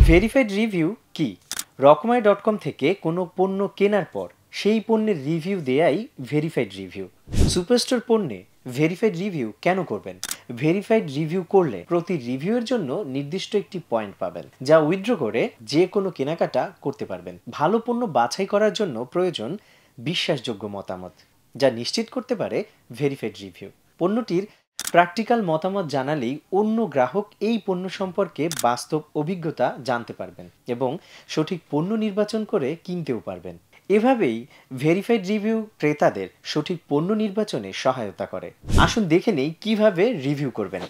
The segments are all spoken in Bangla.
ভেরিফাইড রিভিউ কি? রকমারি.কম থেকে কোনো পণ্য কেনার পর সেই পণ্যের রিভিউ দেয়াই ভেরিফাইড রিভিউ। সুপারস্টোর পণ্যে ভেরিফাইড রিভিউ কেন করবেন? ভেরিফাইড রিভিউ করলে প্রতি রিভিউয়ের জন্য নির্দিষ্ট একটি পয়েন্ট পাবেন, যা উইথড্র করে যে কোনো কেনাকাটা করতে পারবেন। ভালো পণ্য বাছাই করার জন্য প্রয়োজন বিশ্বাসযোগ্য মতামত, যা নিশ্চিত করতে পারে ভেরিফাইড রিভিউ। পণ্যটির প্র্যাকটিক্যাল মতামত জানালেই অন্য গ্রাহক এই পণ্য সম্পর্কে বাস্তব অভিজ্ঞতা জানতে পারবেন এবং সঠিক পণ্য নির্বাচন করে কিনতেও পারবেন। এভাবেই ভেরিফাইড রিভিউ ক্রেতাদের সঠিক পণ্য নির্বাচনে সহায়তা করে। আসুন দেখে নেই কিভাবে রিভিউ করবেন।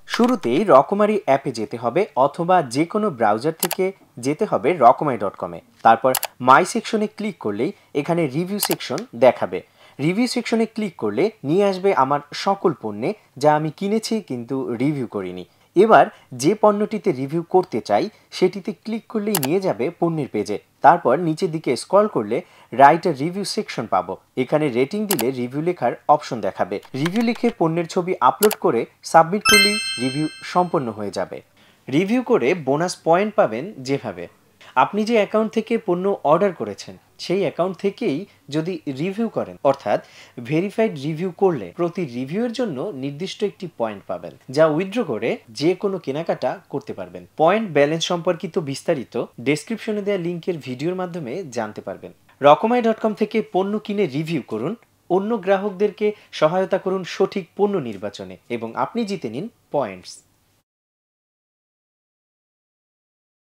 শুরুতেই রকমারি অ্যাপে যেতে হবে অথবা যে কোনো ব্রাউজার থেকে যেতে হবে রকমারি.কমে। তারপর মাই সেকশনে ক্লিক করলেই এখানে রিভিউ সেকশন দেখাবে। রিভিউ সেকশনে ক্লিক করলে নিয়ে আসবে আমার সকল পণ্যে যা আমি কিনেছি কিন্তু রিভিউ করিনি। এবার যে পণ্যটিতে রিভিউ করতে চাই সেটিতে ক্লিক করলেই নিয়ে যাবে পণ্যের পেজে। তারপর নিচের দিকে স্ক্রল করলে রাইট আ রিভিউ সেকশন পাবো। এখানে রেটিং দিলে রিভিউ লেখার অপশন দেখাবে। রিভিউ লিখে পণ্যের ছবি আপলোড করে সাবমিট করলেই রিভিউ সম্পন্ন হয়ে যাবে। রিভিউ করে বোনাস পয়েন্ট পাবেন যেভাবে আপনি যে অ্যাকাউন্ট থেকে পণ্য অর্ডার করেছেন সেই অ্যাকাউন্ট থেকেই যদি রিভিউ করেন, অর্থাৎ ভেরিফাইড রিভিউ করলে প্রতি রিভিউয়ের জন্য নির্দিষ্ট একটি পয়েন্ট পাবেন, যা উইথড্র করে যে কোনো কেনাকাটা করতে পারবেন। পয়েন্ট ব্যালেন্স সম্পর্কিত বিস্তারিত ডেসক্রিপশনে দেওয়া লিঙ্কের ভিডিওর মাধ্যমে জানতে পারবেন। রকমারি.কম থেকে পণ্য কিনে রিভিউ করুন, অন্য গ্রাহকদেরকে সহায়তা করুন সঠিক পণ্য নির্বাচনে এবং আপনি জিতে নিন পয়েন্টস।